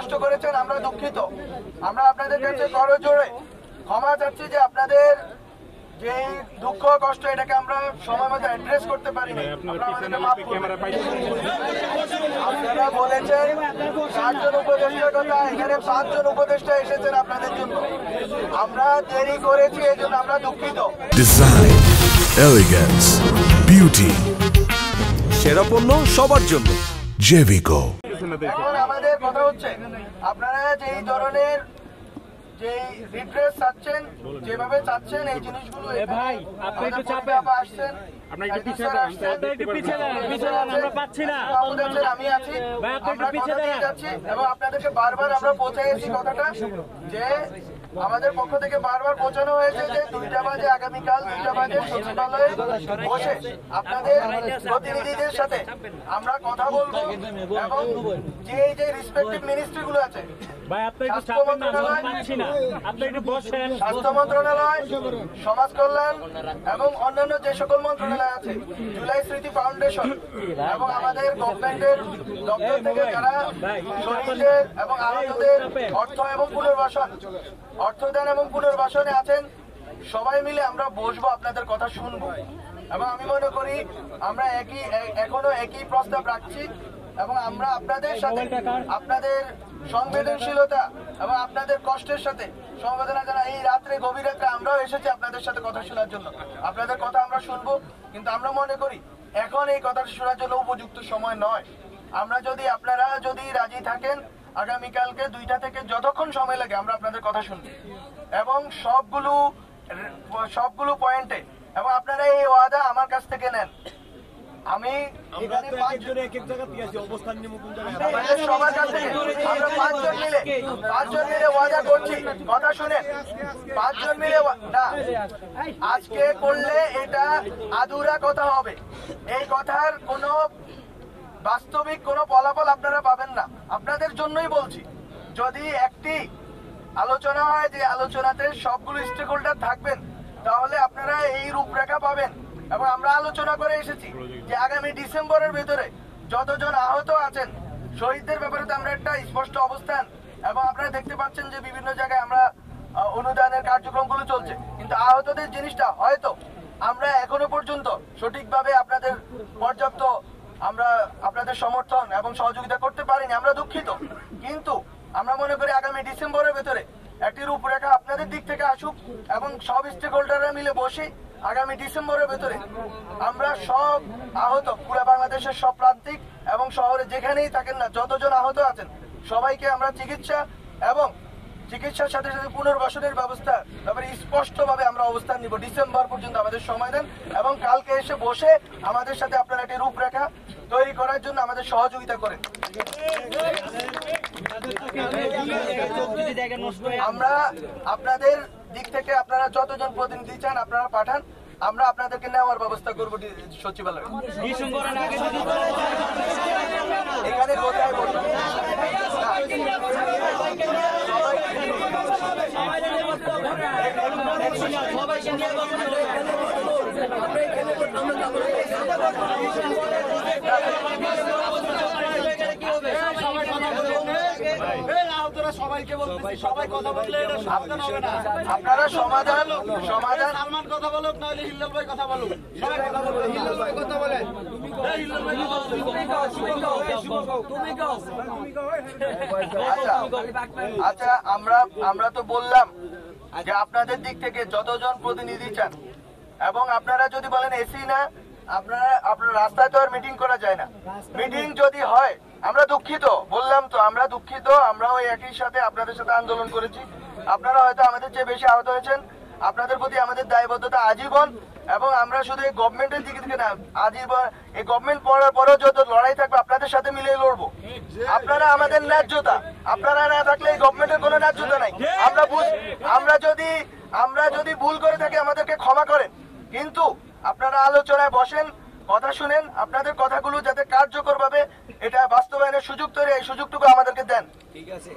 কষ্ট করেছেন, আমরা দুঃখিত। আমরা আপনাদের কাছে করজোড়ে ক্ষমা চাচ্ছি যে আপনাদের যে দুঃখ কষ্ট এটাকে আমরা সময় মতো অ্যাড্রেস করতে পারিনি। আপনারা বলেছেন 4 জন উপদেষ্টার কথা, এখানে 5 জন উপদেষ্টা এসেছেন আপনাদের জন্য। আমরা দেরি করেছি, এই জন্য আমরা দুঃখিত। ডিজাইন, এলিগেন্স, বিউটি, সেরা পণ্য সবার জন্য জেভিকো। এখন আমাদের কথা হচ্ছে আপনারা যেই ধরনের যে রিড্রেস চাচ্ছেন, যেভাবে চাচ্ছেন এই জিনিসগুলো ভাই আপনি একটু চাপেন, আসছেন, আমরা একটু পিছিয়ে আমরা পাচ্ছি না। আমি আছি, আমরা কথা দিয়ে যাচ্ছি এবং আপনাদেরকে বারবার আমরা পৌঁছাইছি কথাটা যে আমাদের পক্ষ থেকে বারবার পৌঁছানো হয়েছে যে 2টা বাজে আগামীকাল 2টা বাজে সচিবালয়ে বসে আপনাদের প্রতিনিধিদের সাথে আমরা কথা বলবো এবং যে রেসপেক্টিভ মিনিস্ট্রি গুলো আছে, ভাই আপনি একটু চাপেন না, আমরা পাচ্ছি না, আপনি একটু বসেন। স্বাস্থ্য মন্ত্রণালয়, সমাজ কল্যাণ এবং অন্যান্য যে সকল মন্ত্রণালয় আছে, জুলাই স্মৃতি ফাউন্ডেশন এবং আমাদের গভর্নমেন্টের দপ্তর থেকে যারা শহীদদের এবং আহতদের অর্থ এবং পুনর্বাসন, অর্থদান এবং পুনর্বাসনে আছেন, সবাই মিলে আমরা বসবো, আপনাদের কথা শুনবো। এবং আমি মনে করি আমরা এখনো একই প্রস্তাব রাখছি এবং আমরা আপনাদের সাথে আপনাদের সংবেদনশীলতা এবং আপনাদের কষ্টের সাথে সমবেদনা জানা এই রাত্রে গভীর রাত্রে আমরাও এসেছি আপনাদের সাথে কথা শোনার জন্য। আপনাদের কথা আমরা শুনবো, কিন্তু আমরা মনে করি এখন এই কথা শোনার জন্য উপযুক্ত সময় নয়। আমরা যদি আপনারা যদি রাজি থাকেন আগামীকালকে 2টা থেকে যতক্ষণ সময় লাগে আমরা আপনাদের কথা শুনবো এবং সবগুলো পয়েন্টে, এবং আপনারা এই ওয়াদা আমার কাছ থেকে নেন। আমি এখানে 5 জন এক এক জায়গা থেকে অবস্থান নিয়ে সবার কাছ থেকে আমরা 5 জন মিলে ওয়াদা করছি, কথা শুনেন। 5 জন মিলে না, আজকে করলে এটা আধুরা কথা হবে, এই কথার কোনো বাস্তবিক কোনো ফলাফল আপনারা পাবেন না। আপনাদের জন্যই বলছি, যদি একটি আলোচনা হয় যে আলোচনাতে সবগুলো স্টেক হোল্ডার থাকবেন, তাহলে আপনারা এই রূপরেখা পাবেন। এবং আমরা আলোচনা করে এসেছি যে আগামী ডিসেম্বরের ভেতরে যতজন আহত আছেন, শহীদদের ব্যাপারে তো আমরা একটা স্পষ্ট অবস্থান, এবং আপনারা দেখতে পাচ্ছেন যে বিভিন্ন জায়গায় আমরা অনুদানের কার্যক্রমগুলো চলছে, কিন্তু আহতদের জিনিসটা হয়তো আমরা এখনো পর্যন্ত সঠিকভাবে আপনাদের পর্যাপ্ত আমরা আপনাদের সমর্থন এবং সহযোগিতা করতে পারিনি, আমরা দুঃখিত। কিন্তু আমরা মনে করি আগামী ডিসেম্বরের ভেতরে একটি রূপরেখা আপনাদের দিক থেকে আসুক এবং সব স্টেক হোল্ডাররা মিলে বসে আগামী ডিসেম্বরের ভেতরে আমরা সব আহত, পুরো বাংলাদেশের সব প্রান্তিক এবং শহরে যেখানেই থাকেন না, যতজন আহত আছেন সবাইকে আমরা চিকিৎসা এবং চিকিৎসার সাথে সাথে পুনর্বাসনের ব্যবস্থা তারপরে স্পষ্টভাবে আমরা অবস্থান নিব। ডিসেম্বর পর্যন্ত আমাদের সময় দেন এবং কালকে এসে বসে আমাদের সাথে আপনারা একটি রূপরেখা তৈরি করার জন্য আমাদের সহযোগিতা করেন। আমরা আপনাদের দিক থেকে আপনারা যতজন প্রতিনিধি চান আপনারা পাঠান, আমরা আপনাদেরকে নেওয়ার ব্যবস্থা করবো সচিবালয়ে। এখানে কোথায় বলবো সবাইকে বলতেছি, সবাই কথা বললে এটা সমাধান হবে না। আপনারা সমাধান সালমান কথা বলুক, নাহলে হিল্লাল ভাই কথা বলুক, সবাই কথা বলুন। হিল্লাল ভাই কথা বলেন, হিল্লাল ভাই আচ্ছা, আমরা তো বললাম যে আপনাদের দিক থেকে যতজন প্রতিনিধি চান, এবং আপনারা যদি বলেন এসি না, আপনার রাস্তায় তো আর মিটিং করা যায় না। মিটিং যদি হয় আমরা দুঃখিত, বললাম তো আমরা দুঃখিত, আমরাও একই সাথে আপনাদের সাথে আন্দোলন করেছি। আপনারা হয়তো আমাদের চেয়ে বেশি আহত হয়েছেন, আপনাদের প্রতি আমাদের দায়বদ্ধতা আজীবন, এবং আমরা শুধু এই গভর্নমেন্টের দিকে থেকে না, আজীবন এই গভর্নমেন্ট পড়ার পরেও যত লড়াই থাকবে আপনাদের সাথে মিলিয়ে লড়বো। আপনারা আমাদের ন্যায্যতা, আপনারা না থাকলে এই গভর্নমেন্টের কোনো ন্যায্যতা নাই। আমরা যদি ভুল করে থাকি আমাদেরকে ক্ষমা করেন, কিন্তু আপনারা আলোচনায় বসেন, কথা শুনেন, আপনাদের কথাগুলো যাতে কার্যকর ভাবে এটা বাস্তবায়নের সুযোগ তৈরি, এই সুযোগটুকু আমাদেরকে দেন। ঠিক আছে।